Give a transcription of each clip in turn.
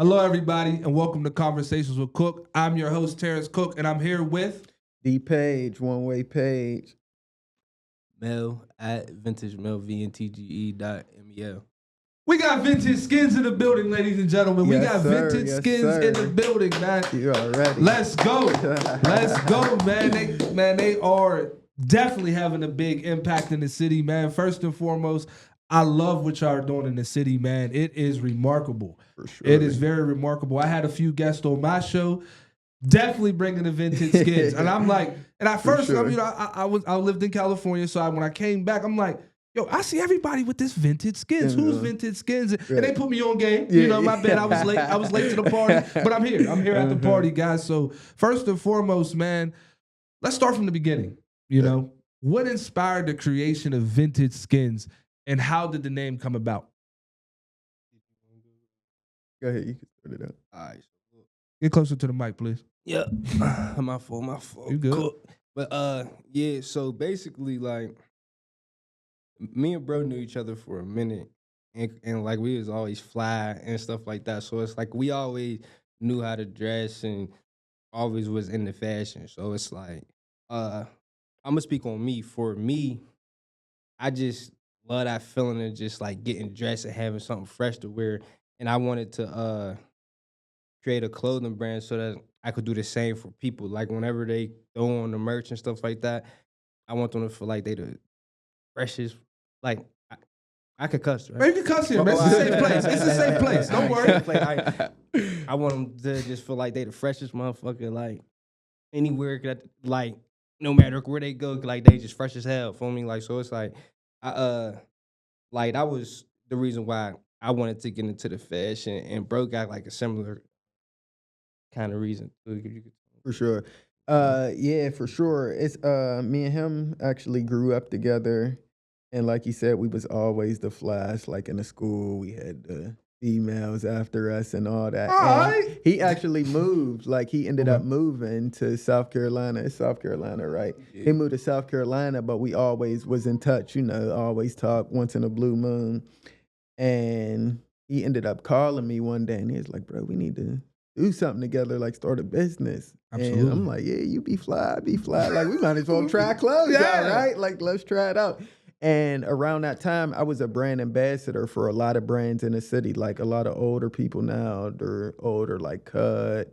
Hello, everybody, and welcome to Conversations with Cook. I'm your host, Terrance Cook, and I'm here with D Page, one way page. Mel at vintage mel vntge.mel. We got Vintage Skins in the building, ladies and gentlemen. We got Vintage Skins in the building, man. You already. Let's go. Let's go, man. They are definitely having a big impact in the city, man. First and foremost, I love what y'all are doing in the city, man. It is remarkable. For sure. It is very remarkable. I had a few guests on my show, definitely bringing the vintage skins, and I'm like, and at first, sure. I lived in California, so when I came back, I'm like, yo, I see everybody with this vintage skins. Who's vintage skins? And they put me on game. My bad. I was late. I was late to the party, but I'm here. I'm here at the party, guys. So first and foremost, man, let's start from the beginning. What inspired the creation of Vintage Skins, and how did the name come about? Go ahead, you can start it out. All right. Get closer to the mic, please. Yeah. my fault. You good? Cool. But yeah, so basically, like, me and bro knew each other for a minute, and like we was always fly and stuff like that. So it's like we always knew how to dress and always was into fashion. So it's like, I'm gonna speak on me. For me, I just love that feeling of just like getting dressed and having something fresh to wear. And I wanted to create a clothing brand so that I could do the same for people. Like whenever they throw on the merch and stuff like that, I want them to feel like they the freshest. Like I could cuss, right? Man, you can cuss here, man. It's a safe place. It's a safe place. Don't worry. I want them to just feel like they the freshest motherfucker. Like anywhere, like no matter where they go, like they just fresh as hell. For me, like so, it's like like that was the reason why I wanted to get into the fashion, and bro got like a similar kind of reason. For sure. Yeah, for sure. It's me and him actually grew up together, and like you said, we was always the flash. Like in the school, we had the females after us and all that. All right. He actually moved. Like he ended up moving to South Carolina. It's South Carolina, right? Yeah. He moved to South Carolina, but we always was in touch. Always talk once in a blue moon. And he ended up calling me one day, and he was like, "Bro, we need to do something together, like start a business." Absolutely. And I'm like, "Yeah, you be fly, I be fly. Like we might as well try clothes out, right? Like let's try it out." And around that time, I was a brand ambassador for a lot of brands in the city. Like a lot of older people now, they're older, like Cut.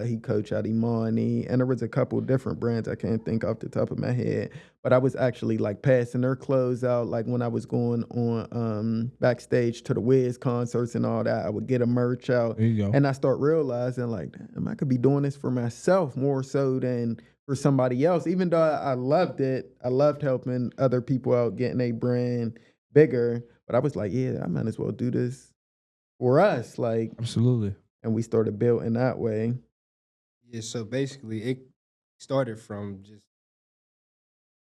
He coached at Imani, and there was a couple of different brands I can't think off the top of my head. But I was actually like passing their clothes out, like when I was going on backstage to the Wiz concerts and all that. I would get a merch out, there you go. And I start realizing like, damn, I could be doing this for myself more so than for somebody else. Even though I loved it, I loved helping other people out, getting a brand bigger. But I was like, yeah, I might as well do this for us, like Absolutely. And we started building that way. Yeah, so basically it started from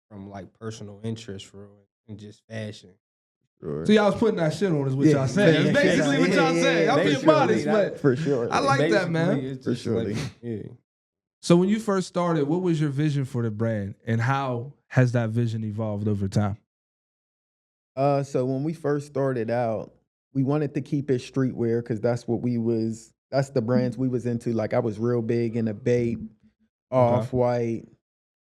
like personal interest for real, and just fashion. Sure. So y'all was putting that shit on is what y'all saying. It's basically what y'all saying. I'm being modest, but for sure. I like that, man. For sure. Like, yeah. So when you first started, what was your vision for the brand, and how has that vision evolved over time? So when we first started out, we wanted to keep it streetwear because that's the brands we was into. Like I was real big into Bape, Off-White.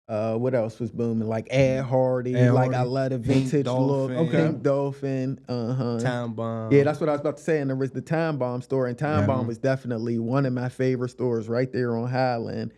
What else was booming? Like Ed Hardy. Like I love the vintage look. Pink Dolphin. Time Bomb. Yeah, that's what I was about to say. And there was the Time Bomb store, and Time Bomb was definitely one of my favorite stores right there on Highland.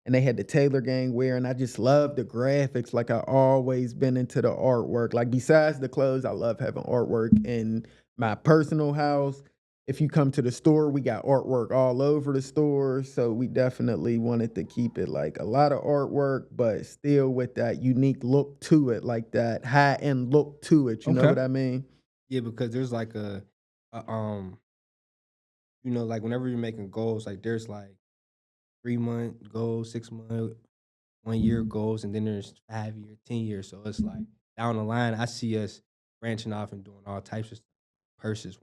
And they had the Taylor Gang wear, and I just loved the graphics. Like I always been into the artwork. Like besides the clothes, I love having artwork in my personal house. If you come to the store, we got artwork all over the store. So we definitely wanted to keep it like a lot of artwork, but still with that unique look to it, like that high-end look to it. You know what I mean? Yeah, because there's like like whenever you're making goals, like there's like 3-month goals, 6-month, 1-year goals, and then there's 5-year, 10-year. So it's like down the line, I see us branching off and doing all types of stuff, purses,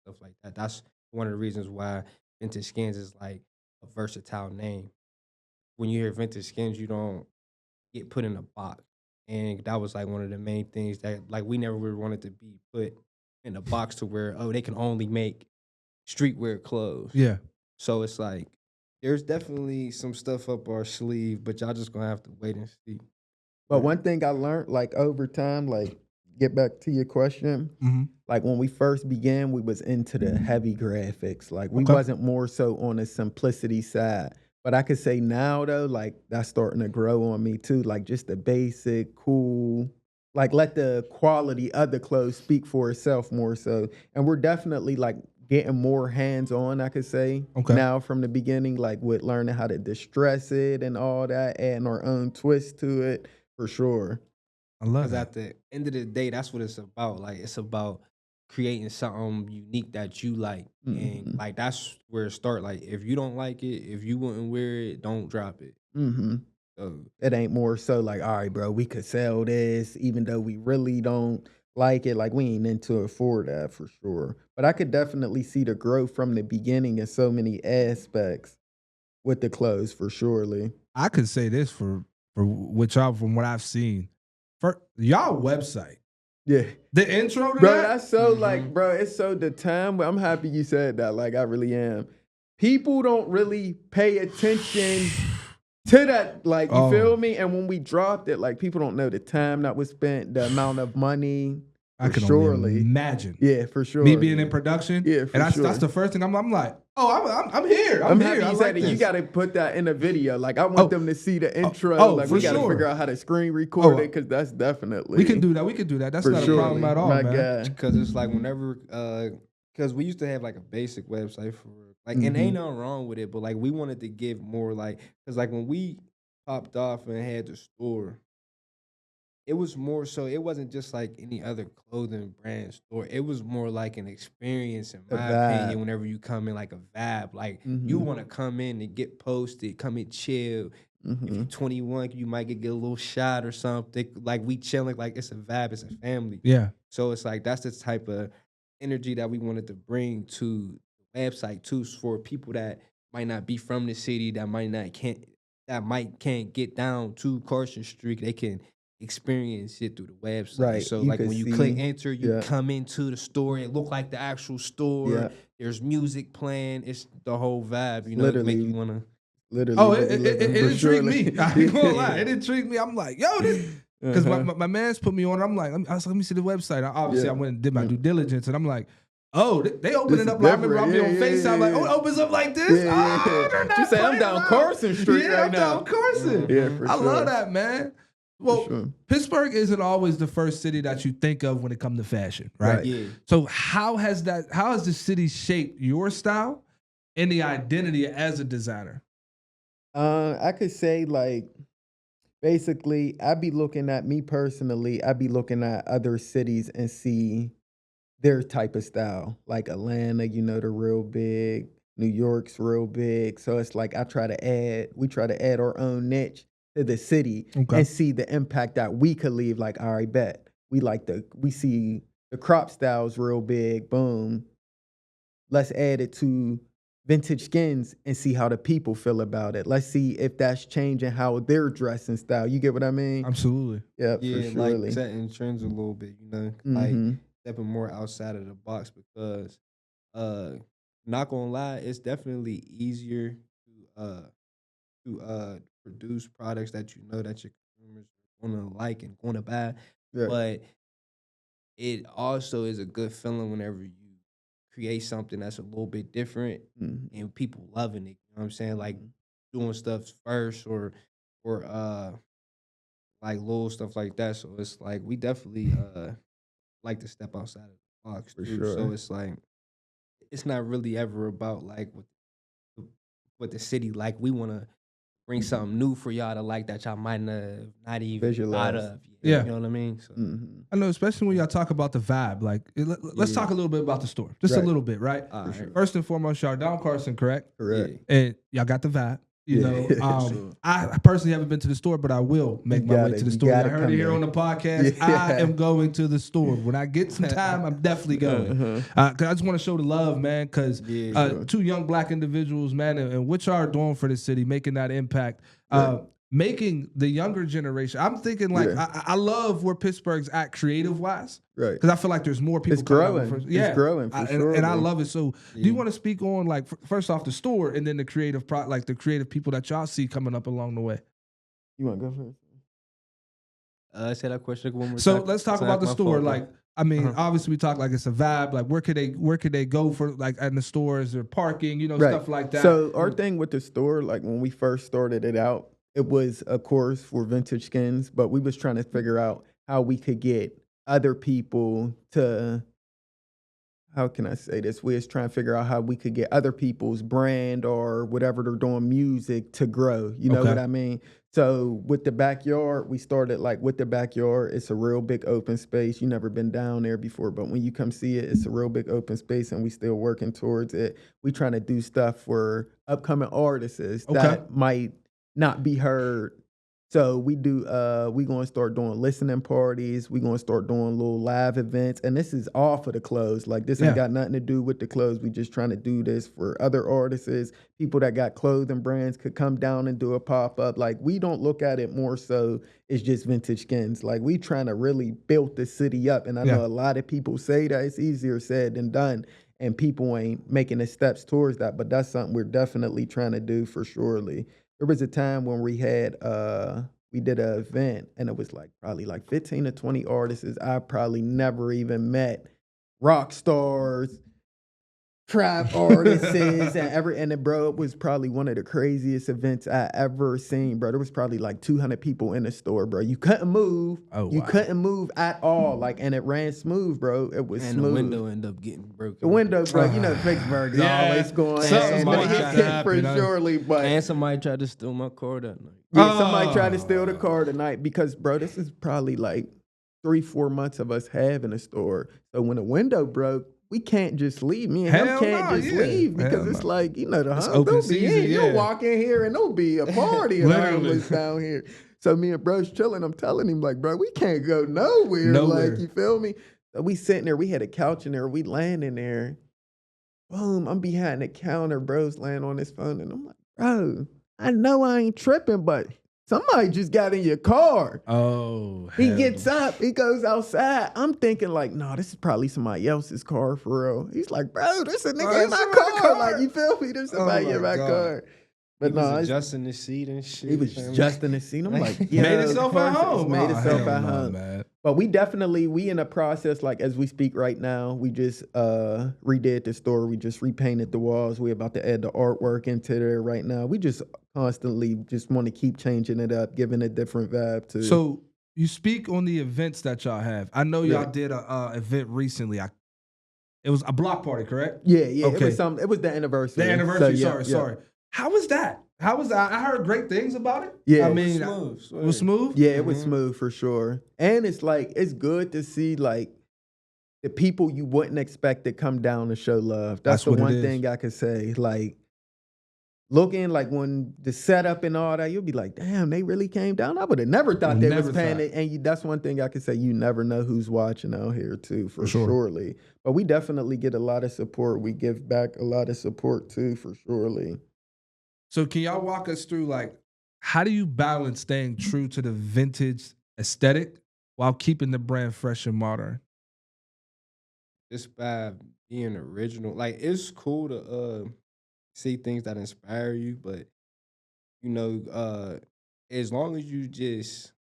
stuff like that. That's one of the reasons why Vintage Skins is like a versatile name. When you hear Vintage Skins, you don't get put in a box. And that was like one of the main things that like we never really wanted to be put in a box to where, oh, they can only make streetwear clothes. Yeah. So it's like there's definitely some stuff up our sleeve, but y'all just gonna have to wait and see. But one thing I learned, like over time, like get back to your question, like when we first began, we was into the heavy graphics. Like we wasn't more so on the simplicity side. But I could say now though, like that's starting to grow on me too. Like just the basic, cool, like let the quality of the clothes speak for itself more so. And we're definitely like getting more hands-on, I could say, now from the beginning, like with learning how to distress it and all that, adding our own twist to it. For sure. I love Because that. at the end of the day, that's what it's about. Like it's about creating something unique that you like. And like that's where it start. Like if you don't like it, if you wouldn't wear it, don't drop it. So it ain't more so like, all right, bro, we could sell this, even though we really don't like it. Like we ain't into it for that for sure. But I could definitely see the growth from the beginning in so many aspects with the clothes for surely. I could say this for which y'all, from what I've seen, for y'all website. Yeah. The intro to bro, that? that's so like, bro, it's so the time. I'm happy you said that. Like, I really am. People don't really pay attention to that. Like, you feel me? And when we dropped it, like, people don't know the time that was spent, the amount of money. I can surely only imagine. Yeah, for sure. Me being in production. Yeah, for and sure. that's the first thing I'm like, oh, I'm here. I'm here. happy you said it. You got to put that in a video. Like, I want them to see the intro. Like, we got to figure out how to screen record it because that's definitely. We can do that. That's not a problem at all, man. Because it's like whenever, because we used to have like a basic website for like, and ain't nothing wrong with it, but like we wanted to give more like, because like when we popped off and had the store, it was more so, it wasn't just like any other clothing brand store. It was more like an experience, in my opinion, whenever you come in, like a vibe. Like, you want to come in and get posted, come and chill. If you're 21, you might get a little shot or something. Like, we chilling, like, it's a vibe, it's a family. Yeah. So it's like, that's the type of energy that we wanted to bring to the website, too, for people that might not be from the city, that can't get down to Carson Street. They can experience it through the website. Right. So like when you click enter, you come into the store. It look like the actual store. Yeah. There's music playing. It's the whole vibe. You know, Literally. make you wanna. Literally. Oh, it intrigued me. I ain't gonna lie. It intrigued me. I'm like, yo, this. Because my man's put me on. I'm like, let me see the website. I went and did my due diligence, and I'm like, oh, they open it up. Like, I remember I'll be on FaceTime, like, oh, it opens up like this. You say I'm down Carson Street right now. I'm down Carson. Yeah, for sure. I love that, man. Well, Pittsburgh isn't always the first city that you think of when it comes to fashion, right? Yeah. So how has the city shaped your style and the identity as a designer? I could say like basically I'd be looking at me personally, I'd be looking at other cities and see their type of style. Like Atlanta, you know, they're real big. New York's real big. So it's like we try to add our own niche to the city and see the impact that we could leave. Like, all right, bet. We see the crop styles real big, boom. Let's add it to vintage skins and see how the people feel about it. Let's see if that's changing how they're dressing style. You get what I mean? Absolutely. Yeah, Yeah, for surely. like setting trends a little bit, you know, like stepping more outside of the box because, not gonna lie, it's definitely easier to produce products that you know that your consumers are gonna like and gonna buy. Yeah. But it also is a good feeling whenever you create something that's a little bit different and people loving it. You know what I'm saying? Like doing stuff first or like little stuff like that. So it's like we definitely like to step outside of the box For too. sure. So it's like it's not really ever about like what the city like. We want to bring something new for y'all to like that y'all might not even thought of. Yeah. You know what I mean? So. I know, especially when y'all talk about the vibe. Like, let's talk a little bit about the store. Just a little bit, right? Sure. First and foremost, y'all down Carson, correct? Correct. And y'all got the vibe. You know, I personally haven't been to the store, but I will make my way to the store. I heard it here on the podcast. I am going to the store. When I get some time, I'm definitely going. Cause I just want to show the love, man. Cause two young black individuals, man, and what y'all are doing for the city, making that impact. making the younger generation. I'm thinking like I love where Pittsburgh's at creative wise, right? Because I feel like there's more people. It's growing. It's growing for sure, and I love it. So, do you want to speak on like first off the store and then the creative like the creative people that y'all see coming up along the way? You want to go first? Say that question one more time. So let's talk about the store. Like, I mean, obviously we talk like it's a vibe. Like, where could they go for like in the stores or parking, stuff like that. So our thing with the store, like when we first started it out, it was of course for vintage skins, but we was trying to figure out how we could get other people to. How can I say this? We was trying to figure out how we could get other people's brand or whatever they're doing music to grow. You know what I mean? So with the backyard, we started like with the backyard. It's a real big open space. You never been down there before, but when you come see it, it's a real big open space and we still working towards it. We trying to do stuff for upcoming artists that might not be heard. So we going to start doing listening parties. We going to start doing little live events. And this is off of the clothes. Like this ain't got nothing to do with the clothes. We just trying to do this for other artists. People that got clothing brands could come down and do a pop-up. Like we don't look at it more so it's just vintage skins. Like we trying to really build the city up. And I know a lot of people say that it's easier said than done. And people ain't making the steps towards that. But that's something we're definitely trying to do for surely. There was a time when we had we did an event and it was like probably like 15 to 20 artists I probably never even met, rock stars, trap artists, and bro, it was probably one of the craziest events I ever seen, bro. There was probably like 200 people in the store, bro. You couldn't move. You couldn't move at all. Like, and it ran smooth, bro. It was smooth. And the window ended up getting broken. The window, bro. Pittsburgh is always going. Somebody hit for surely, but and somebody tried to steal my car that night. Yeah, somebody tried to steal the car tonight because, bro, this is probably like 3-4 months of us having a store. So when the window broke, we can't just leave. Me and him can't just leave because it's like, the open season. You'll walk in here and there'll be a party around us down here. So me and bro's chilling. I'm telling him like, bro, we can't go nowhere. Like, you feel me? So we sitting there. We had a couch in there. We laying in there. Boom, I'm behind the counter. Bro's laying on his phone. And I'm like, bro, I know I ain't tripping, but somebody just got in your car. Oh, he gets up. He goes outside. I'm thinking like, no, this is probably somebody else's car for real. He's like, bro, there's a nigga in my car. Like, you feel me? There's somebody in my car. But he was adjusting the seat and shit. He was adjusting the seat. I'm like, yeah, made itself at home. Made itself at home. Man. But we in a process, like as we speak right now, we just redid the store. We just repainted the walls. We're about to add the artwork into there right now. We just constantly just want to keep changing it up, giving a different vibe to. So you speak on the events that y'all have. I know y'all did a event recently. It was a block party, correct? Yeah. Okay. It was the anniversary. The anniversary. Sorry. How was that? I heard great things about it. Yeah, I mean, it was smooth. Yeah, it was smooth for sure. And it's like it's good to see like the people you wouldn't expect to come down to show love. That's the one thing I could say. Like looking like when the setup and all that, you'll be like, damn, they really came down. I would have never thought they was paying it. And that's one thing I could say. You never know who's watching out here too, for surely. But we definitely get a lot of support. We give back a lot of support too, for surely. So can y'all walk us through, like, how do you balance staying true to the vintage aesthetic while keeping the brand fresh and modern? Just by being original. Like, it's cool to see things that inspire you, but, as long as you just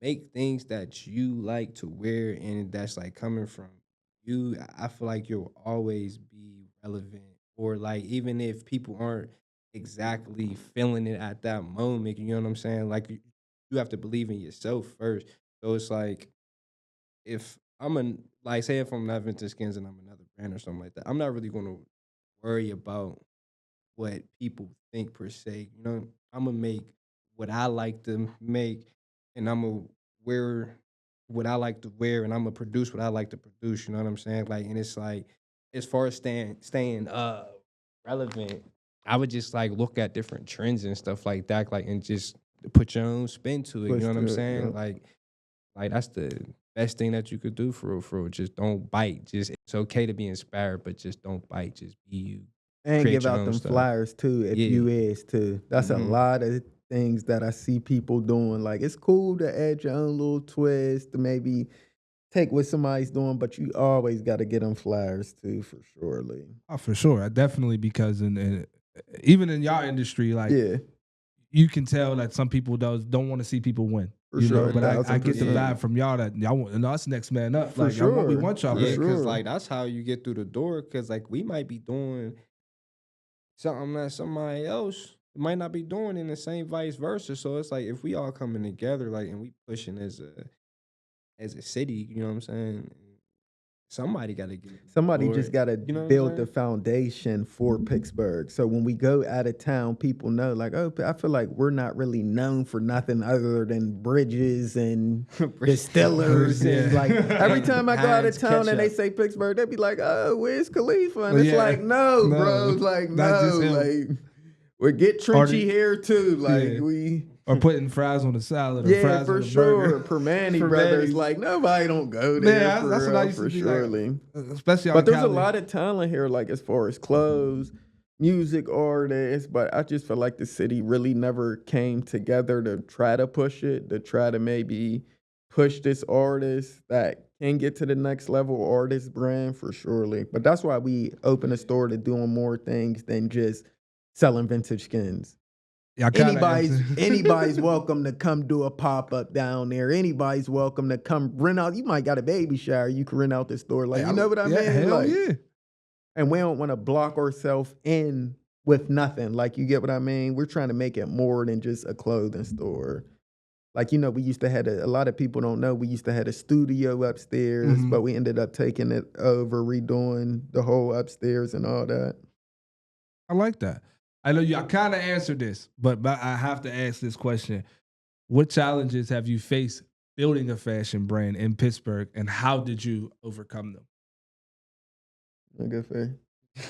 make things that you like to wear and that's, like, coming from you, I feel like you'll always be relevant. Or like even if people aren't exactly feeling it at that moment, you know what I'm saying? Like you have to believe in yourself first. So it's like if say if I'm not Vintage Skins and I'm another brand or something like that, I'm not really gonna worry about what people think per se. I'm gonna make what I like to make, and I'm gonna wear what I like to wear, and I'm gonna produce what I like to produce. You know what I'm saying? Like, and it's like, as far as staying relevant, I would just like look at different trends and stuff like that, like, and just put your own spin to it. You know what I'm saying? Yeah. Like that's the best thing that you could do for real. Just don't bite. Just it's okay to be inspired, but just don't bite. Just be you. And give out them flyers too if you is too. That's a lot of things that I see people doing. Like, it's cool to add your own little twist to maybe take what somebody's doing, but you always got to get them flyers too, for surely. Oh, for sure, definitely, because even in y'all industry, like Yeah, you can tell that some people don't want to see people win. for You sure. know, but I get the 1000%. vibe from y'all that y'all want us next man up. For Like we sure. want y'all. For Yeah, to- because sure. like that's how you get through the door. Because like we might be doing something that somebody else might not be doing, in the same vice versa. So it's like if we all coming together, like, and we pushing as a city, you know what I'm saying? Somebody got to get it. Somebody Or- just got to you know what I'm build the saying? foundation for Pittsburgh. So when we go out of town, people know, like, oh, I feel like we're not really known for nothing other than bridges and distillers. And Yeah. like every time I go out of Heinz town and they ketchup. say Pittsburgh, they be like, oh, where's Khalifa? And it's Yeah. like, no, No, bro. It's like, not no. just him. Like, we get Trenchy the- here too. Like, Yeah. we. Or putting fries on the salad or Yeah, fries for on the sure. burger. Permani Permani. Brothers, like, nobody don't go there. Yeah, for that's what real, I used for to be surely. like. Especially out But in there's a Cali. lot of talent here, like as far as clothes, music artists. But I just feel like the city really never came together to try to push it, to try to maybe push this artist that can get to the next level artist brand for surely. But that's why we open a store to doing more things than just selling vintage skins. Yeah, I kinda Anybody's welcome to come do a pop-up down there. Anybody's welcome to come rent out. You might got a baby shower. You can rent out the store. Like, you know what I mean? Hell Like, yeah. and we don't want to block ourselves in with nothing. Like, you get what I mean? We're trying to make it more than just a clothing store. Like, you know, we used to have a lot of people don't know, we used to have a studio upstairs, Mhm. but we ended up taking it over, redoing the whole upstairs and all that. I like that. I know I kind of answered this, but I have to ask this question. What challenges have you faced building a fashion brand in Pittsburgh, and how did you overcome them? Okay, fair.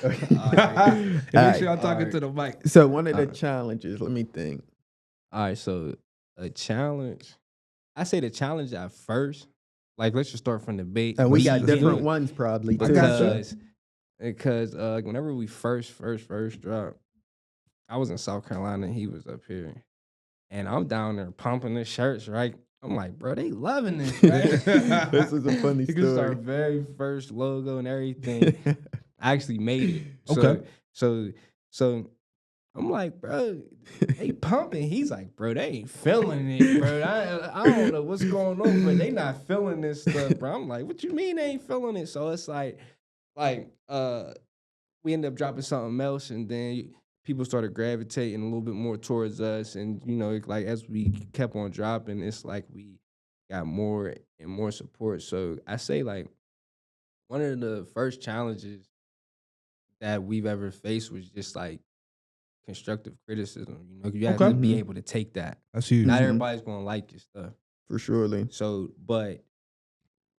And make sure I'm talking Alright. to the mic. So one of the Alright. challenges, let me think. All right, so a challenge. I say the challenge at first. Like, let's just start from the base. And we got let's do different it. ones probably I too. got you. Because whenever we first dropped, I was in South Carolina and he was up here, and I'm down there pumping the shirts. Right, I'm like, bro, they loving this. Right? This is a funny It was our story. very first logo and everything. I actually made it. Okay. So I'm like, bro, they pumping. He's like, bro, they ain't feeling it, bro. I don't know what's going on, but they not feeling this stuff, bro. I'm like, what you mean they ain't feeling it? So it's like we ended up dropping something else, and then people started gravitating a little bit more towards us. And, you know, like as we kept on dropping, it's like we got more and more support. So I say, like, one of the first challenges that we've ever faced was just like constructive criticism. You know, you have Okay. to be able to take that. That's huge. Not Mhm. everybody's gonna like your stuff. For surely. So, but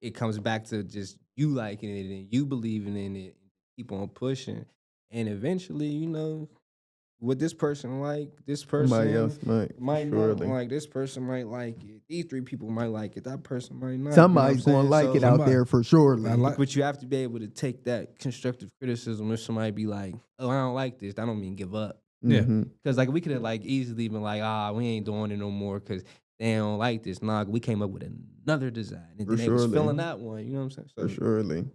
it comes back to just you liking it and you believing in it, and keep on pushing. And eventually, you know, what this person like, this person Somebody else might not surely. like, this person might like it. These three people might like it. That person might not. Somebody's you know what gonna I'm like saying? it out there for surely. I like- But you have to be able to take that constructive criticism. If somebody be like, "Oh, I don't like this," that don't mean give up. Yeah. Mhm. Because like we could have like easily been like, we ain't doing it no more because they don't like this. Nah, we came up with another design, and For then they was surely. feeling that one. You know what I'm For saying? surely.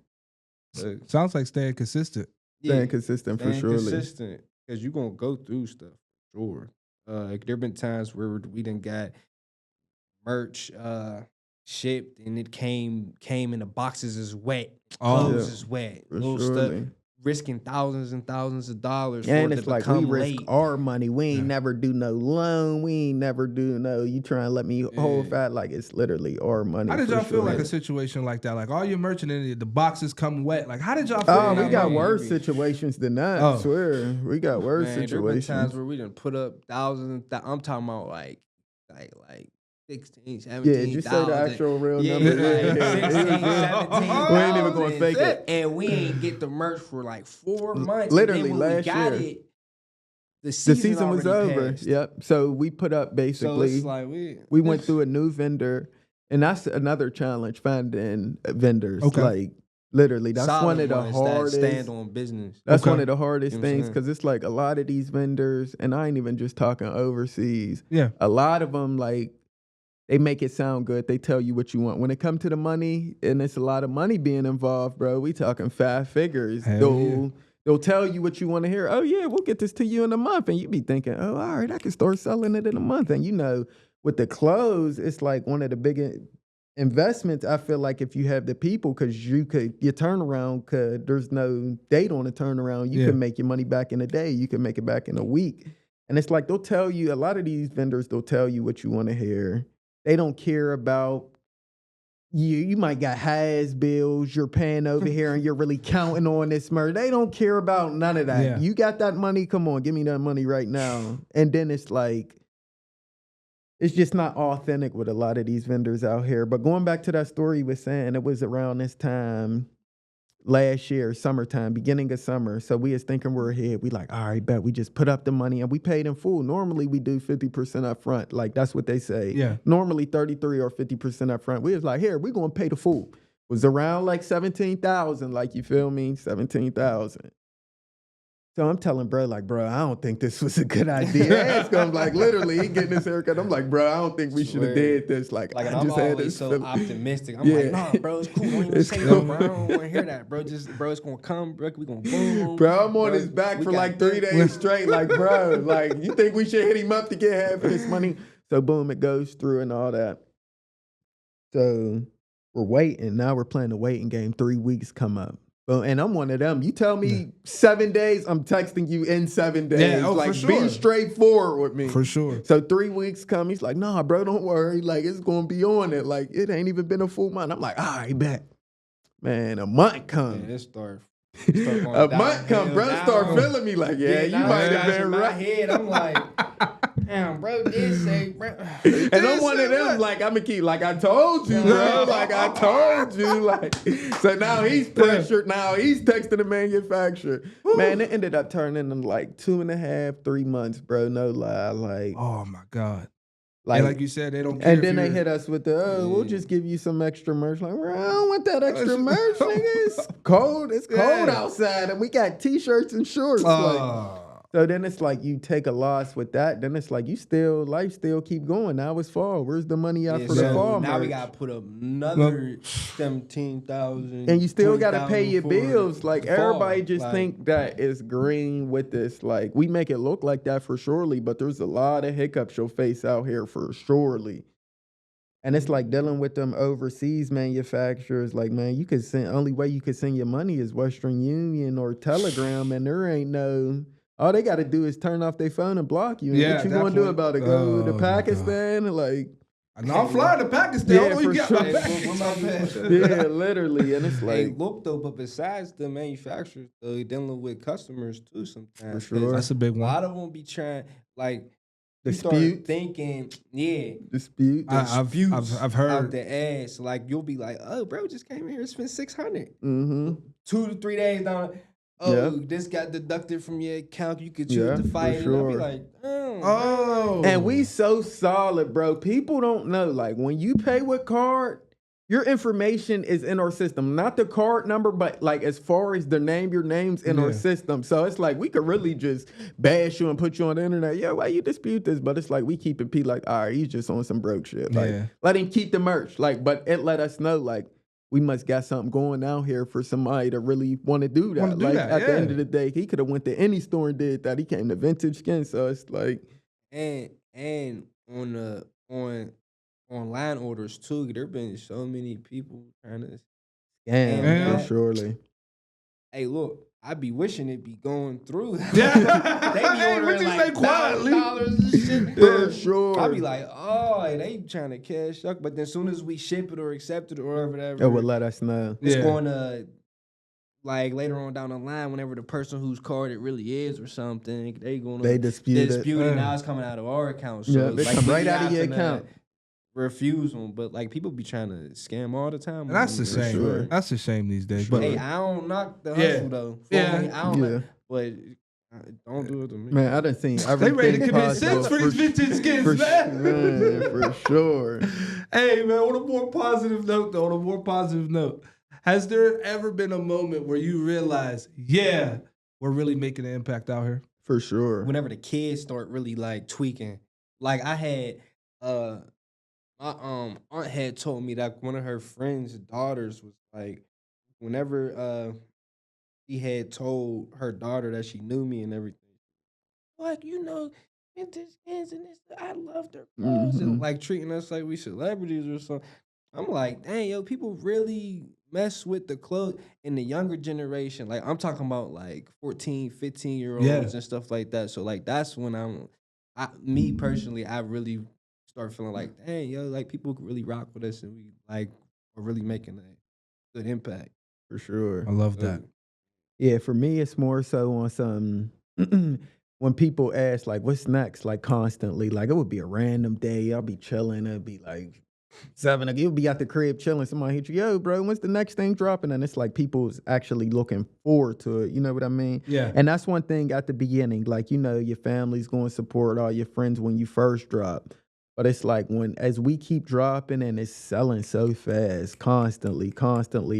So, Sounds like staying consistent. Staying consistent for staying surely. consistent, because you're gonna go through stuff for sure. There been times where we done got merch shipped and it came in the boxes is wet, clothes Yeah. is wet, For little surely. stuff, risking thousands and thousands of dollars for And it it's to like we become risk late. our money. We ain't Yeah. never do no loan. We ain't never do no. You trying to let me hold Yeah. fat? Like it's literally our money. How did for y'all feel like sure. a situation like that? Like all your merch and then the boxes come wet. Like how did y'all feel? Oh, in we that got moment? worse situations than that. Oh. I swear, we got worse Man, there been times situations. where we done put up thousands. I'm talking about like 16, 17. Yeah, just say the actual real Yeah, number. like Yeah. 16, 17. We ain't even gonna fake it. And we ain't get the merch for like 4 months. Literally, and then when last we got year. it, the The season, season was already over. passed. Yep. So we put up So basically. it's like we went through a new vendor, and that's another challenge finding vendors. Okay. Like Literally, that's solid one of the ones that hardest. stand on business. That's Okay. one of the hardest You know what I'm things saying? because it's like a lot of these vendors, and I ain't even just talking overseas. Yeah. A lot of them, like, they make it sound good. They tell you what you want. When it comes to the money, and it's a lot of money being involved, bro, we talking 5 figures. Hell They'll tell you what you want to hear. Oh, yeah, we'll get this to you in a month. And you be thinking, oh, all right, I can start selling it in a month. And you know, with the clothes, it's like one of the biggest investments. I feel like if you have the people, because your turnaround could, there's no date on the turnaround. You can make your money back in a day. You can make it back in a week. And it's like they'll tell you, a lot of these vendors, they'll tell you what you want to hear. They don't care about you. You might got has bills you're paying over here and you're really counting on this merch. They don't care about none of that. Yeah. You got that money? Come on, give me that money right now. And then it's like, it's just not authentic with a lot of these vendors out here. But going back to that story you was saying, it was around this time last year, summertime, beginning of summer. So we was thinking we're ahead. We like, all right, bet we just put up the money and we paid in full. Normally we do 50% up front. Like that's what they say. Yeah. Normally 33 or 50% up front. We was like, here, we're going to pay the full. It was around like 17,000, like you feel me? 17,000. So I'm telling bro, like, bro, I don't think this was a good idea. I'm like, literally, he getting his haircut. I'm like, bro, I don't think we should have did this. Like and I I'm just had always this so feeling. optimistic. I'm like, nah, bro, it's cool. Don't even It's say cool. that, bro. I don't want to hear that, bro. Bro, it's gonna come, bro. We gonna boom. Bro, I'm on his back we for got like 3 days straight. Like, bro, like, you think we should hit him up to get half of this money? So, boom, it goes through and all that. So, we're waiting. Now we're playing the waiting game. 3 weeks come up. And I'm one of them. You tell me 7 days, I'm texting you in 7 days. Yeah, oh, like, for sure. be straightforward with me. For sure. So 3 weeks come. He's like, nah, bro, don't worry. Like, it's going to be on it. Like, it ain't even been a full month. I'm like, all right, bet. Man, a month come. Yeah, it start A month come, bro. Start feeling me like, yeah, you might have been in my right. head, I'm like, damn, bro, did say, bro. And I'm one of them, like, I'm gonna keep, like, I told you, bro. Like, I told you. Like, so now he's pressured. Now he's texting the manufacturer. Man, it ended up turning in like 2.5, 3 months, bro. No lie. Like, Oh my God. like, Like you said, they don't care. and then they hit us with the, we'll just give you some extra merch. Like, bro, I don't want that extra merch, nigga. It's cold. It's cold outside, and we got t-shirts and shorts. Like, so then it's like you take a loss with that. Then it's like life still keep going. Now it's fall. Where's the money out for the fall now merch? we gotta put up another 17,000. And you still gotta pay 20,000 your for bills. Like the fall. everybody just Like, think that it's green with this. Like we make it look like that for surely, but there's a lot of hiccups you'll face out here for surely. And it's like dealing with them overseas manufacturers. Like, man, you could send, only way you could send your money is Western Union or Telegram, and there ain't no. All they got to do is turn off their phone and block you. And Yeah, what you that going to do point- about it? Go to my Pakistan? Like, No, I'm flying to Pakistan. Yeah, I don't for even got sure. my Hey, back. where my bag? yeah, literally. And it's Hey, like, look though, but besides the manufacturers, though, you're dealing with customers too sometimes. For sure. That's a big A one. lot of them be trying, like, you Dispute. start thinking, dispute. I've out heard. the ass. Like, you'll be like, oh, bro, just came here and spent $600. Mm-hmm. 2 to 3 days down. Oh, this got deducted from your account. You could choose to for fight. And I'll be sure. like, Oh. And we so solid, bro. People don't know. Like when you pay with card, your information is in our system. Not the card number, but like as far as the name, your name's in our system. So it's like we could really just bash you and put you on the internet. Yeah, why you dispute this? But it's like we keep it like, all right, he's just on some broke shit. Like let him keep the merch. Like, but it let us know like we must got something going out here for somebody to really want to do that. Like at the end of the day, he could have went to any store and did that. He came to Vintage Skin, so it's like and on online orders too. There been so many people trying to scam for surely. Hey, look, I be wishing it be going through. Yeah. They be ordering like $1,000 and shit. For sure. I be like, oh, they trying to cash up. But then as soon as we ship it or accept it or whatever, It would let us know. it's going to, like, later on down the line, whenever the person whose card it really is or something, they dispute it. Now it's coming out of our account. So Yeah, they like, come we right out of your not account. Refuse them, but like people be trying to scam all the time. And that's a shame. sure. That's a shame these days. Sure. But Hey, I don't knock the hustle though. Yeah. I don't but don't do it to me. Man, I done seen they everything ready to commit possible sins for these vintage skins, man. For sure. Hey, man, on a more positive note, Has there ever been a moment where you realize, yeah, we're really making an impact out here? For sure. Whenever the kids start really like tweaking, like I had my aunt had told me that one of her friends' daughters was like, whenever she had told her daughter that she knew me and everything, like, you know, vintage skins and this, I love their clothes and Mhm. like treating us like we celebrities or something. I'm like, dang, yo, people really mess with the clothes in the younger generation. Like, I'm talking about like 14, 15-year-olds Yeah. and stuff like that. So, like, that's when me personally, I really start feeling like, dang, yo, like people really rock with us and we like are really making a good impact. For sure. I love that. Yeah, for me, it's more so on some when people ask like, "What's next?" Like constantly, like it would be a random day. I'll be chilling. It'd be like 7. You'll be at the crib chilling. Somebody hit you, "Yo, bro, when's the next thing dropping?" And it's like people's actually looking forward to it. You know what I mean? Yeah. And that's one thing at the beginning. Like your family's going to support all your friends when you first drop. But it's like as we keep dropping and it's selling so fast, constantly,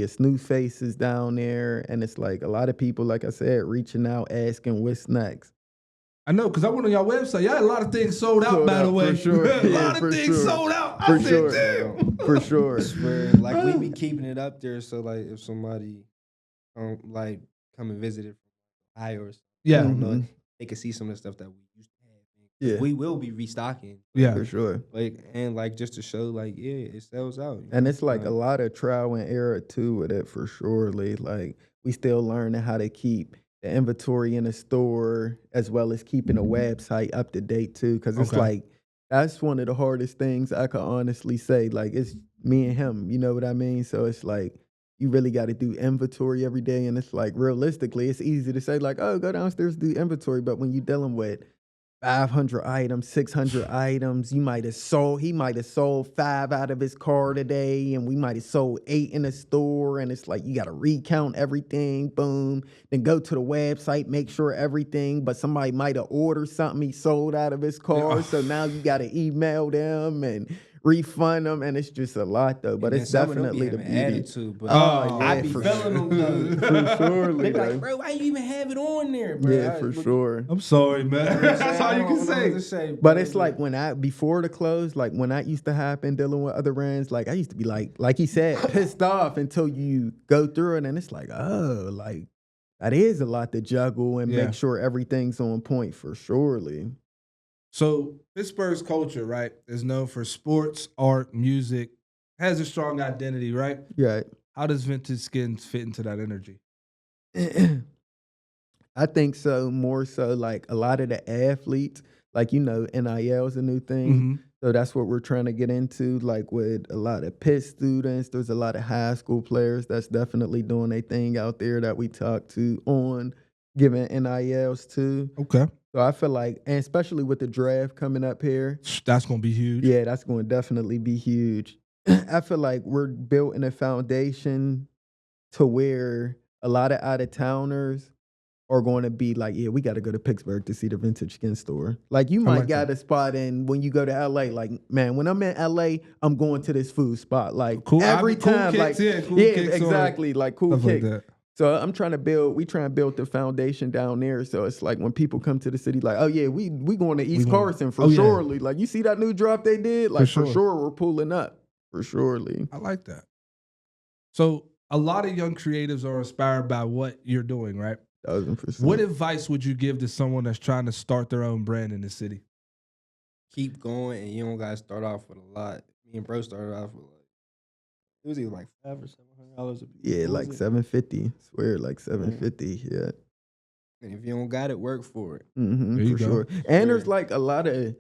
it's new faces down there. And it's like a lot of people, like I said, reaching out, asking what's next. I know, because I went on your website. Y'all had a lot of things sold out, by the way. For sure. A lot of things sold out. I said, damn. For sure. I swear, like we be keeping it up there. So like if somebody like come and visit it from Ohio or something, Yeah. I don't know, they can see some of the stuff that we used to have. Yeah. We will be restocking. Yeah. For sure. Like and like just to show like it sells out. And it's like a lot of trial and error too with it for surely. Like we still learning how to keep the inventory in the store as well as keeping the website up to date too. Cause it's like that's one of the hardest things I could honestly say. Like it's me and him, you know what I mean? So it's like you really got to do inventory every day. And it's like realistically, it's easy to say like, oh, go downstairs, do inventory. But when you're dealing with 500 items, 600 items. He might have sold 5 out of his car today, and we might have sold 8 in the store. And it's like you got to recount everything, boom. Then go to the website, make sure everything. But somebody might have ordered something he sold out of his car, Yeah. so now you got to email them and refund them, and it's just a lot though. But it's definitely the beauty. Attitude, but I be for feeling them though. For surely, They though. like, bro, why you even have it on there, bro? Yeah, for sure. I'm sorry, man. That's all you can say. But it's like before the close, like when that used to happen, dealing with other brands, like I used to be like he said, pissed off until you go through it, and it's like, oh, like that is a lot to juggle and make sure everything's on point for surely. So Pittsburgh's culture, right, is known for sports, art, music, has a strong identity, right? Yeah. How does Vintage Skins fit into that energy? I think so, more so like a lot of the athletes, like, NIL is a new thing. Mm-hmm. So that's what we're trying to get into, like with a lot of Pitt students. There's a lot of high school players that's definitely doing their thing out there that we talk to on giving NILs to. Okay. So I feel like, and especially with the draft coming up here. That's going to be huge. Yeah, that's going to definitely be huge. I feel like we're building a foundation to where a lot of out-of-towners are going to be like, yeah, we got to go to Pittsburgh to see the Vintage Skin store. Like you might got a spot in when you go to LA. Like, man, when I'm in LA, I'm going to this food spot. Like cool, every cool time, kicks, like cool kicks exactly, like cool kicks. Like so we trying to build the foundation down there. So it's like when people come to the city, like, oh yeah, we going to East Carson for surely. Like you see that new drop they did? Like for sure we're pulling up. For surely. I like that. So a lot of young creatives are inspired by what you're doing, right? 1,000%. What advice would you give to someone that's trying to start their own brand in the city? Keep going, and you don't gotta start off with a lot. Me and bro started off with it was either like $500 or $700. Yeah, like $750. Swear, like $750. Yeah. And if you don't got it, work for it. For sure. And there's like a lot of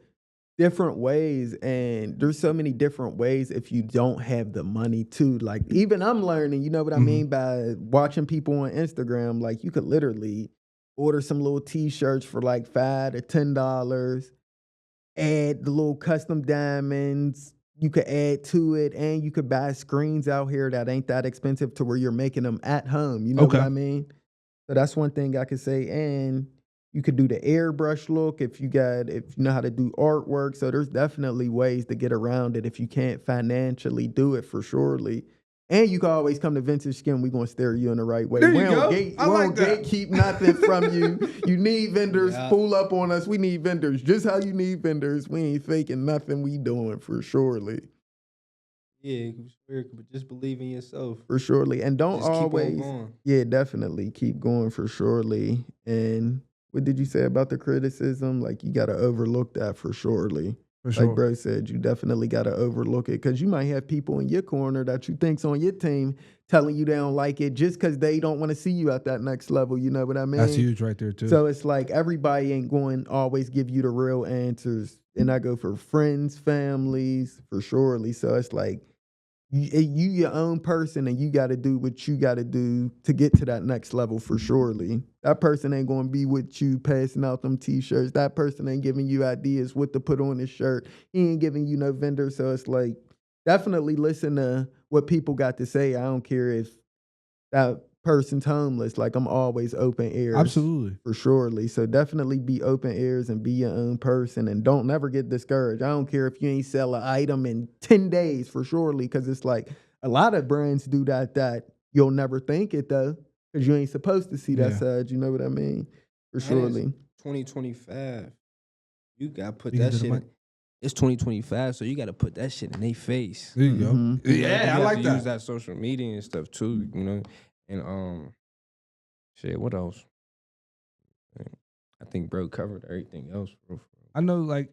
different ways, and there's so many different ways if you don't have the money too. Like even I'm learning, you know what I mean, by watching people on Instagram. Like you could literally order some little t-shirts for like $5 to $10, add the little custom diamonds you could add to it, and you could buy screens out here that ain't that expensive to where you're making them at home. You know what I mean? So that's one thing I could say. And you could do the airbrush look if you know how to do artwork. So there's definitely ways to get around it if you can't financially do it for surely. And you can always come to Vintage Skin. We're going to steer you in the right way. There We you don't go. gate, I we like don't that. gatekeep nothing from you. You need vendors. Yeah. Pull up on us. We need vendors. Just how you need vendors. We ain't faking nothing we doing for surely. Yeah, but just believe in yourself. For surely. And don't Just keep on always. going. Yeah, definitely. Keep going for surely. And what did you say about the criticism? Like, you got to overlook that for surely. For sure. Like bro said, you definitely got to overlook it because you might have people in your corner that you think's on your team telling you they don't like it just because they don't want to see you at that next level. You know what I mean? That's huge right there too. So it's like everybody ain't going to always give you the real answers. And I go for friends, families, for surely. So it's like you your own person and you got to do what you got to do to get to that next level for surely. That person ain't going to be with you passing out them T-shirts. That person ain't giving you ideas what to put on his shirt. He ain't giving you no vendor. So it's like definitely listen to what people got to say. I don't care if that person's homeless. Like I'm always open ears. Absolutely. For surely. So definitely be open ears and be your own person and don't never get discouraged. I don't care if you ain't sell an item in 10 days for surely because it's like a lot of brands do that you'll never think it though because you ain't supposed to see that side. You know what I mean? For surely. 2025. You got to put You that can do the shit mic. in. It's 2025, so you got to put that shit in their face. There you go. Mhm. You Yeah, I have like to that. use that social media and stuff too, you know. And shit, what else? I think bro covered everything else. I know, like,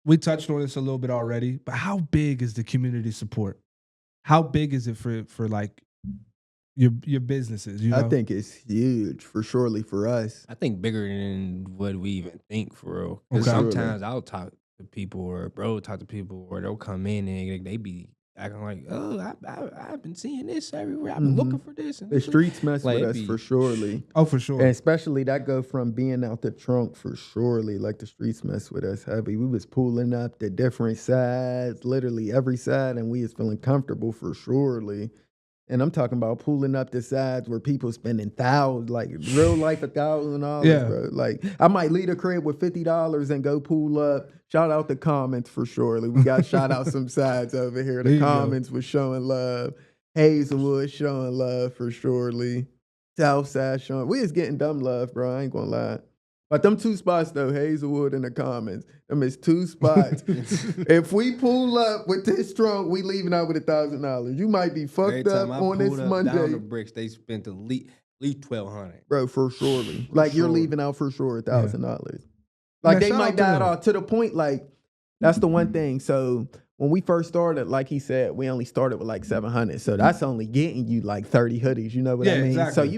we touched on this a little bit already, but how big is the community support? How big is it for like your businesses? You know? I think it's huge for surely for us. I think bigger than what we even think for real. 'Cause Okay. sometimes I'll talk to people or bro talk to people or they'll come in and they be acting like, oh, I've been seeing this everywhere. I've been looking for this. And The this. streets mess Like, with it us be- for surely. Oh, for sure. And especially that go from being out the trunk for surely, like the streets mess with us heavy. We was pulling up the different sides, literally every side, and we was feeling comfortable for surely. And I'm talking about pulling up the sides where people spending thousands, like real life $1,000, Yeah. bro. Like I might leave a crib with $50 and go pull up. Shout out the comments for surely. We got shout out some sides over here. There The you go. comments was showing love. Hazelwood showing love for surely. Southside showing. We is getting dumb love, bro. I ain't gonna lie. But them two spots though, Hazelwood in the comments. Them is two spots. If we pull up with this trunk, we leaving out with $1,000. You might be Every fucked up time I on this pulled up down the Monday, bricks, they spent at least $1,200. bro. For surely, like you're sure. leaving out for sure $1,000. Like Man, they shout might out to die them. off to the point. Like that's the one thing. So when we first started, like he said, we only started with like 700. So that's only getting you like 30 hoodies. You know what I Yeah, mean? So exactly.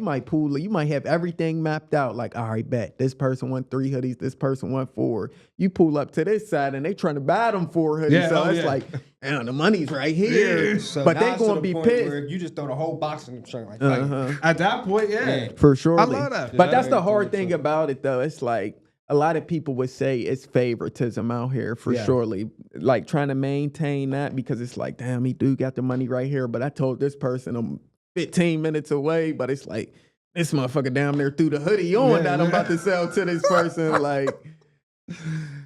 you might have everything mapped out. Like, all right, bet this person want 3 hoodies, this person want 4. You pull up to this side and they trying to buy them 4 hoodies. Yeah, so oh, it's yeah. like, damn, the money's right here. Yeah. So But now they it's to gonna the be point pissed. where you just throw the whole box in the trunk like, Uh-huh. At that point, yeah. For sure. I love that. But that's Yeah, the hard yeah, thing so- about it, though. It's like a lot of people would say it's favoritism out here for Yeah. surely. Like trying to maintain that because it's like, damn, he do got the money right here. But I told this person I'm 15 minutes away, but it's like this motherfucker down there threw the hoodie on Yeah, that I'm yeah. about to sell to this person. Like,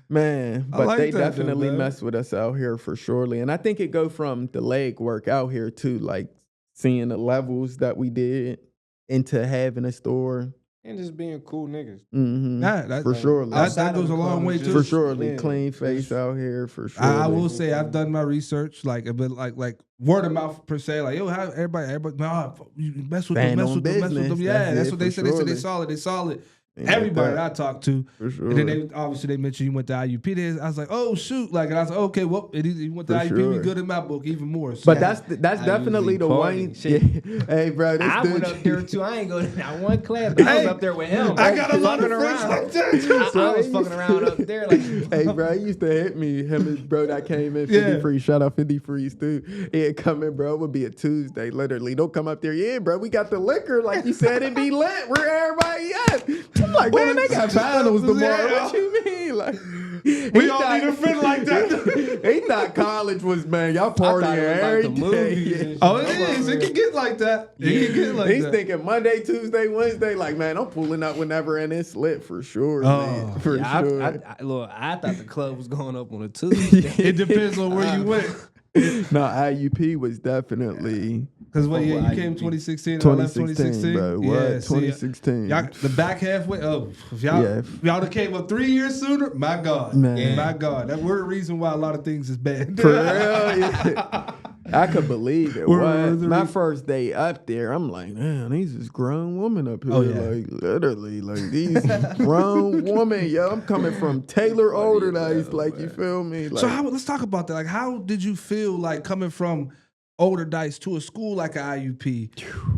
man, I but like they that, though, definitely man. mess with us out here for surely. And I think it go from the leg work out here too, like seeing the levels that we did into having a store. and just being cool niggas. Mm-hmm. Yeah, that- for surely. that Outside goes of a the long club, way, just- too. For surely, yeah, clean face just- out here. For sure. I will say I've done my research, like a bit, like word of mouth per se. Like, yo, how everybody, nah, you mess with them, Fan mess on with them, mess with them. business. Yeah, That's that's it, what they for said. They said surely. they solid. Ain't like Everybody that. I talked to, For sure. and then they obviously they mentioned you went to IUP. There, I was like, oh shoot, like, and I was like, okay, well, he went to For IUP. sure. We good in my book, even more. So, But that's I definitely usually the party. one. Shit. Yeah. Hey, bro, this I dude. went up there too. I ain't go to not one class, but I was Hey, up there with him. I got a lot of fucking friends around. like that. I was fucking around up there like. Hey, bro, he used to hit me. Him and bro that came in 50 Yeah. Free. Shout out 50 Freeze too. He'd come in, bro. It would be a Tuesday, literally. Don't come up there. Yeah, bro, we got the liquor. Like you said, it be lit. Where everybody at? I'm like, man, they got finals tomorrow. Yeah. What you mean? Like, We all need to fit like that. He thought college was, man, y'all thought partying it was like every the day. movies and Yeah. shit. Oh, it is. It can get like that. It can get like He's that. thinking Monday, Tuesday, Wednesday. Like, man, I'm pulling up whenever and it's lit for sure, man. Oh. For Yeah, sure. Look, I thought the club was going up on a Tuesday. It depends on where you went. No, IUP was definitely Because what year you came? 2016. I left 2016, bro. What? Yeah, 2016. Y'all, the back halfway. Oh, if y'all have came up 3 years sooner, my God, man, my God, we're the reason why a lot of things is bad. For real, yeah. I could believe it. My first day up there, I'm like, man, these is grown women up here. Like literally, like these grown women. Yo, I'm coming from Taylor Older Dice. Like, you feel me? Like, so let's talk about that. Like, how did you feel like coming from Older Dice to a school like an IUP?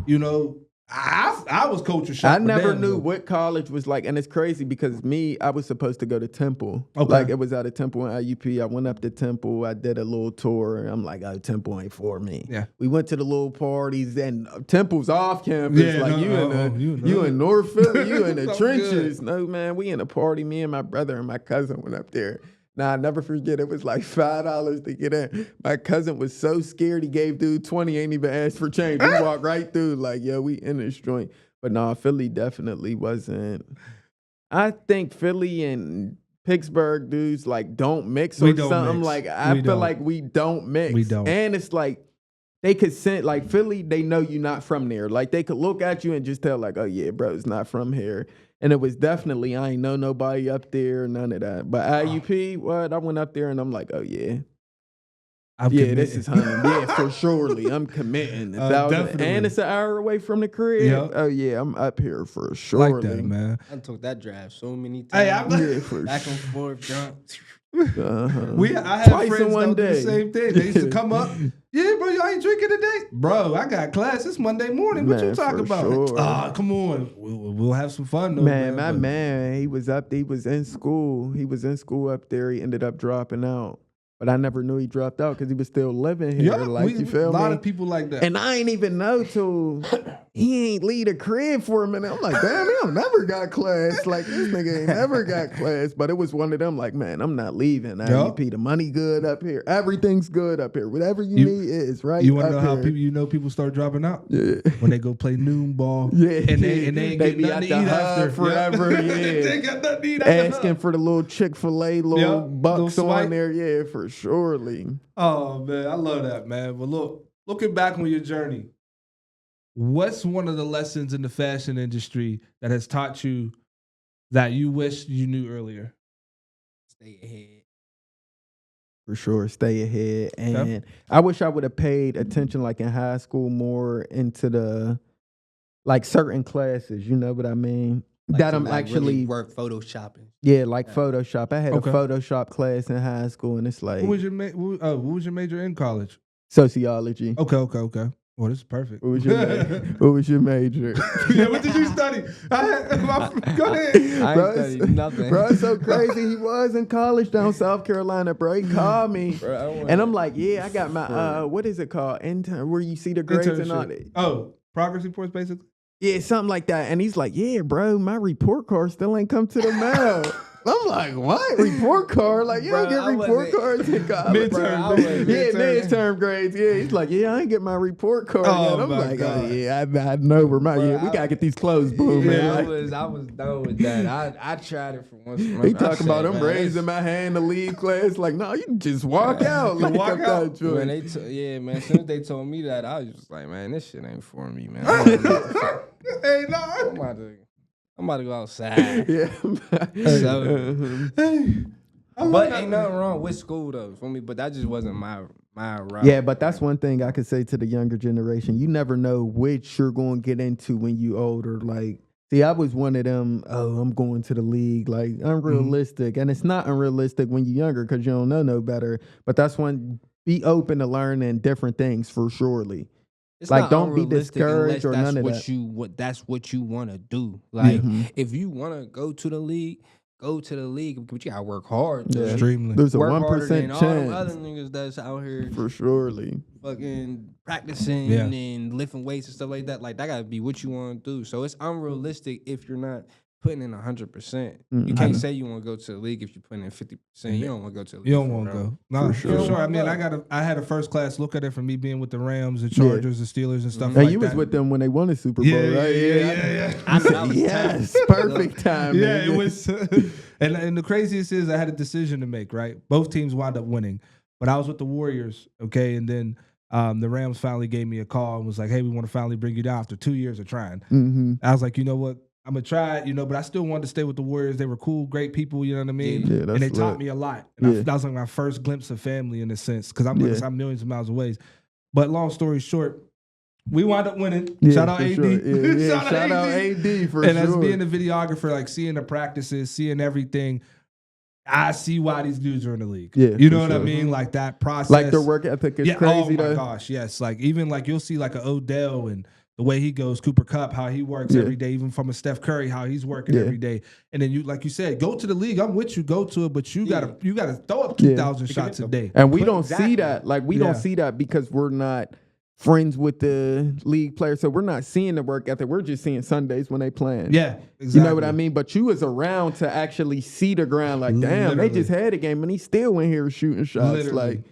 You know, I was culture shock. I never knew what college was like, and it's crazy because I was supposed to go to Temple. Okay. Like, it was out of Temple and IUP. I went up to Temple. I did a little tour. I'm like, oh, Temple ain't for me. Yeah. We went to the little parties, and Temple's off campus. Yeah, like, you in North Philly, you in the trenches. Good. No, man, we in a party. Me and my brother and my cousin went up there. Now, I'll never forget, it was like $5 to get in. My cousin was so scared, he gave dude 20, ain't even asked for change. We walked right through, like, yo, we in this joint. But no, Philly definitely wasn't. I think Philly and Pittsburgh dudes, like, don't mix or something. Like, I feel like we don't mix. We don't. And it's like, they could send, like, Philly, they know you're not from there. Like, they could look at you and just tell, like, oh, yeah, bro, it's not from here. And it was definitely, I ain't know nobody up there, none of that. But IUP, what? I went up there and I'm like, oh, yeah. This is home. Yeah, for surely. I'm committing. Definitely. And it's an hour away from the crib. Yep. Oh, yeah, I'm up here for surely. Like that, man. I took that drive so many times. Hey, back and forth, drunk. I had Twice friends in one that do day. the same thing. They used to come up. Yeah, bro, y'all ain't drinking today, bro. I got class. It's Monday morning. What you talking about? Sure. Come on. We'll have some fun though, man. My man, he was in school. He was in school up there. He ended up dropping out. But I never knew he dropped out because he was still living here. You feel me? A lot of people like that. And I ain't even know till he ain't leave the crib for a minute. I'm like, damn, he don't never got class. Like, this nigga ain't never got class. But it was one of them like, man, I'm not leaving. IUP, the money good up here. Everything's good up here. Whatever you need is right. You want to know how people start dropping out? Yeah. When they go play noon ball. Yeah. And they ain't get nothing to eat after. Forever. Yeah. They got nothing to eat after. Asking for the little Chick-fil-A little bucks on there. Yeah, for surely. Oh man, I love that, man. But looking back on your journey, what's one of the lessons in the fashion industry that has taught you that you wish you knew earlier? Stay ahead. For sure, stay ahead. And I wish I would have paid attention, like in high school, more into the like certain classes. You know what I mean? Like that I'm actually really work photoshopping. Yeah, like Photoshop. I had a Photoshop class in high school, and it's like, what was your major in college? Sociology. Okay. Well, this is perfect. What was your major? Yeah, what did you study? Go ahead. I ain't studied nothing. Bro, it's so crazy. He was in college down South Carolina, bro. He called me. Bro, and I'm like, yeah, I got my, what is it called? Intern, where you see the grades and all that. Oh, progress reports, basically? Yeah, something like that. And he's like, yeah, bro, my report card still ain't come to the mail. I'm like, what? Report card? Like, you don't get report cards in college. Midterm grades. Yeah, he's like, yeah, I ain't get my report card yet. I'm like, God. Oh, yeah, I know where my, we got to get these clothes boom, man. I was done with that. I tried it for once. He talking about him raising my hand to leave class. Like, no, you can just walk out. Like, walk out. Man, as soon as they told me that, I was just like, man, this shit ain't for me, man. Hey, no. I'm about to go outside. Yeah. But ain't nothing wrong with school though, for me. But that just wasn't my route. Yeah, but that's one thing I could say to the younger generation. You never know which you're going to get into when you older. Like, see, I was one of them, I'm going to the league. Like, unrealistic. And it's not unrealistic when you're younger because you don't know no better. But that's when, be open to learning different things for surely. It's like, don't be discouraged or none of that. That's what you want to do. Like, if you want to go to the league, go to the league. But you got to work hard. Yeah. Extremely. There's a work 1% chance. All them other niggas that's out here. For surely. Fucking practicing and lifting weights and stuff like that. Like, that got to be what you want to do. So it's unrealistic if you're not putting in 100%. You can't say you want to go to the league if you're putting in 50%. You don't want to go to the league. You don't want to go. No, for sure. I mean, I had a first class look at it from me being with the Rams, the Chargers, the Steelers, and stuff like that. And you was with them when they won the Super Bowl, right? Yeah. Yes, perfect time. Yeah, it was. And the craziest is I had a decision to make, right? Both teams wound up winning. But I was with the Warriors, okay? And then the Rams finally gave me a call and was like, "Hey, we want to finally bring you down after 2 years of trying." Mm-hmm. I was like, you know what? I'm gonna try it, but I still wanted to stay with the Warriors. They were cool, great people, you know what I mean? Yeah, that's and they taught lit. me a lot. And Yeah. that was like my first glimpse of family in a sense, because I'm millions of miles away. But long story short, we wound up winning. Yeah, Shout out for AD. sure. Yeah, Shout out AD for and sure. as being a videographer, like seeing the practices, seeing everything, I see why these dudes are in the league. Yeah, you know for what I sure. mean? Like that process. Like their work ethic is crazy. Oh my gosh, yes. Like even like you'll see like an Odell and the way he goes, Cooper Kupp, how he works every day, even from a Steph Curry, how he's working every day. And then you, like you said, go to the league. I'm with you, go to it, but you gotta throw up 2,000 shots a day. And we don't see that. Like we don't see that because we're not friends with the league players. So we're not seeing the work ethic. We're just seeing Sundays when they playing. Yeah, exactly. You know what I mean? But you was around to actually see the ground. Like, damn, they just had a game and he still went here shooting shots. Like,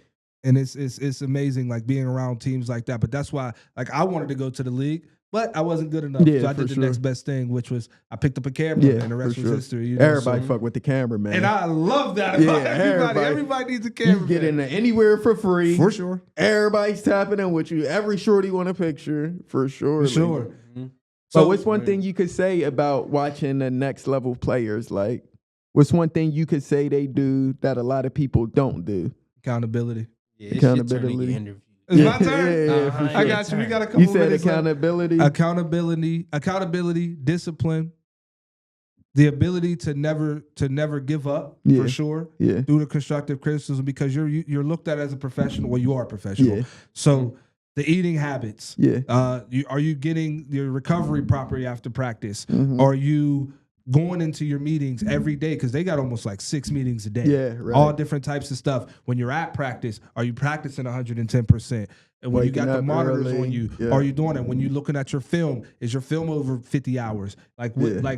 and it's amazing, like being around teams like that. But that's why, like, I wanted to go to the league, but I wasn't good enough. Yeah, so I did the next best thing, which was I picked up a camera, and the rest was history. Everybody fuck with the camera, man. And I love that about everybody. Everybody needs a camera. You get in anywhere for free. For sure. Everybody's tapping in with you. Every shorty want a picture, for sure. For sure. Mm-hmm. So what's one thing you could say about watching the next level players? Like, what's one thing you could say they do that a lot of people don't do? Accountability. Yeah, accountability. It's my turn. Yeah, I got you. We got a couple minutes. You said accountability. Accountability, discipline, the ability to never give up, for sure. Yeah. Through the constructive criticism, because you're looked at as a professional. Well, you are a professional. Yeah. So the eating habits. Yeah. Are you getting your recovery properly after practice? Mm-hmm. Are you going into your meetings every day, because they got almost like 6 meetings a day. Yeah, right. All different types of stuff. When you're at practice, are you practicing 110%? And when you got the monitors on you, are you doing it? When you're looking at your film, is your film over 50 hours? Like,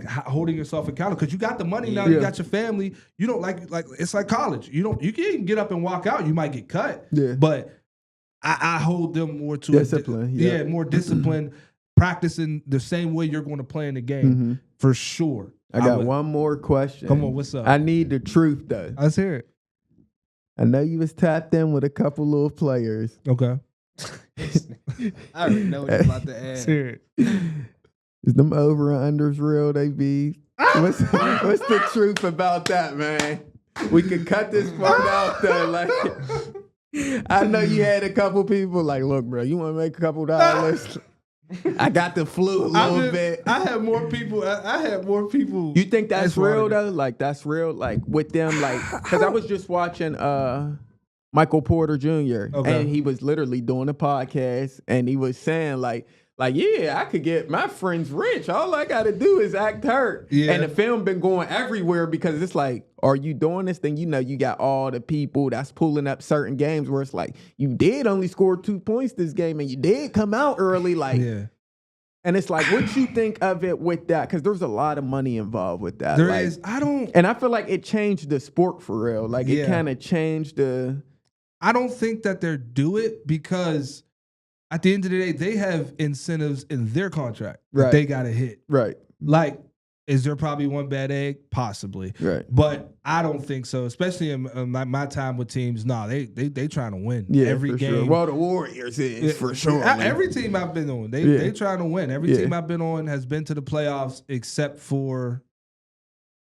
holding yourself accountable, because you got the money now, you got your family. You don't like it's like college. You can get up and walk out. You might get cut. Yeah. But I hold them more to discipline. More discipline. Practicing the same way you're going to play in the game, for sure. I got one more question. Come on, what's up? I need the truth, though. Let's hear it. I know you was tapped in with a couple little players. Okay. I already know what you're about to ask. Let's hear it. Is them over and unders real, they be? What's the truth about that, man? We can cut this part out, though. Like, I know you had a couple people like, look, bro, you want to make a couple dollars? I got the flu a little bit. I had more people. You think that's real though? Like that's real? Like with them? Like because I was just watching Michael Porter Jr. and he was literally doing a podcast and he was saying like yeah, I could get my friends rich. All I got to do is act hurt. Yeah. And the film been going everywhere because it's like, are you doing this thing? You know, you got all the people that's pulling up certain games where it's like, you did only score 2 points this game and you did come out early. Like, and it's like, what you think of it with that? Because there's a lot of money involved with that. There is. And I feel like it changed the sport for real. Like it kind of changed the. I don't think that they're do it because at the end of the day, they have incentives in their contract that they got to hit. Right. Like, is there probably one bad egg? Possibly. Right. But I don't think so, especially in my time with teams. No, they trying to win every game. Sure. Well, the Warriors is for sure. Every team I've been on, they trying to win. Every team I've been on has been to the playoffs except for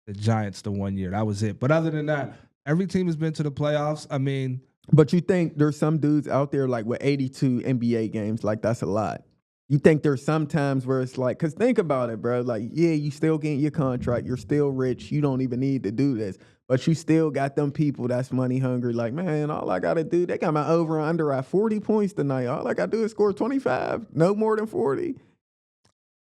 the Giants the one year. That was it. But other than that, every team has been to the playoffs. I mean, but you think there's some dudes out there like with 82 NBA games, like that's a lot. You think there's some times where it's like, because think about it, bro. Like, yeah, you still getting your contract. You're still rich. You don't even need to do this. But you still got them people that's money hungry. Like, man, all I got to do, they got my over and under at 40 points tonight. All I got to do is score 25. No more than 40.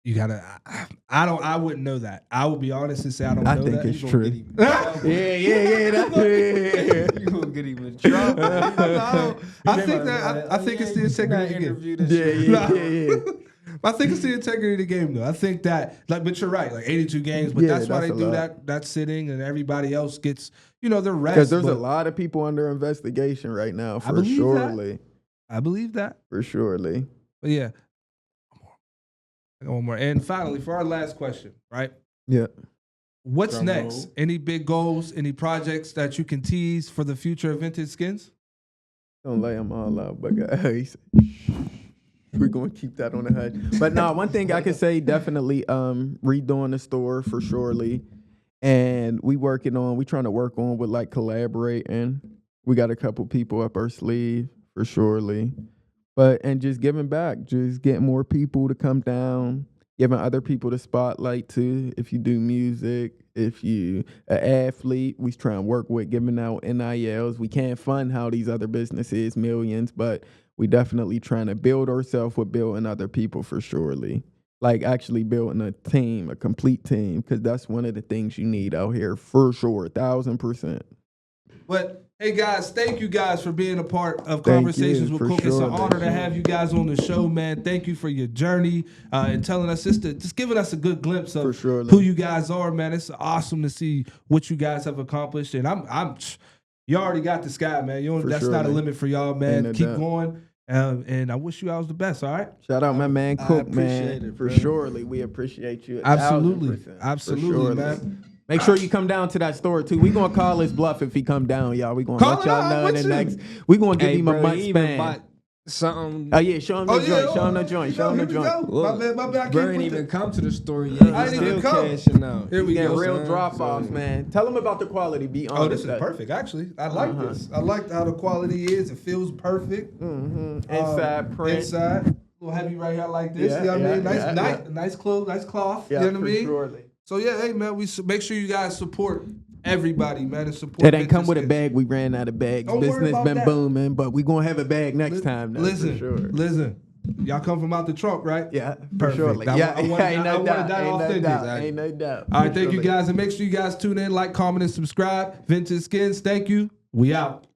You gotta. I wouldn't know that. I will be honest and say I don't know that. I think it's true. Yeah. You gonna get him in trouble? I think it's the integrity of the game. Yeah. I think it's the integrity of the game, though. I think that, but you're right, 82 games. But that's why they do that sitting, and everybody else gets, their rest. Because there's a lot of people under investigation right now, for surely. I believe that. For surely. But yeah. One more. And finally, for our last question, right? Yeah. What's next? Any big goals, any projects that you can tease for the future of Vintage Skins? Don't lay them all out, but guys, we're gonna keep that on the hush. But no, one thing I could say definitely redoing the store for surely. And we trying to work on with like collaborating. We got a couple people up our sleeve for surely. And just giving back, just getting more people to come down, giving other people the spotlight too. If you do music, if you an athlete, we try and work with giving out NILs. We can't fund how these other businesses millions, but we definitely trying to build ourselves with building other people for surely. Like actually building a team, a complete team, because that's one of the things you need out here for sure, 1,000%. But hey guys, thank you guys for being a part of Conversations with Cook. It's an honor to have you guys on the show, man. Thank you for your journey and telling us just giving us a good glimpse of who you guys are, man. It's awesome to see what you guys have accomplished, and you already got the sky, man. That's not a limit for y'all, man. Keep going. And I wish you all the best, all right? Shout out my man Cook, man. For surely. We appreciate you. Absolutely. 1,000%. Man. Make sure you come down to that store too. We gonna call his bluff if he come down, y'all. We gonna let y'all know in the next. We gonna give him a month span. Something. Oh yeah, show him the joint. Show him the joint. Show him the joint. My bad. Bro ain't even come to the store yet. I didn't even come. Cashing out. Here we go. Real drop-offs, man. Tell them about the quality. Be honest. Oh, this is perfect. Actually, I like this. I like how the quality is. It feels perfect. Inside print. Inside. We'll have you right here like this. You know what I mean? Nice clothes, nice cloth. Yeah, you know what I mean? Surely. So yeah, hey man, we make sure you guys support everybody, man, and support. It ain't come with a bag. We ran out of bags. Business been booming, but we gonna have a bag next time. Now, listen. Y'all come from out the trunk, right? Yeah, perfect. Surely. Ain't no doubt. All right, thank you guys, and make sure you guys tune in, like, comment, and subscribe. Vintage Skins, thank you. We out.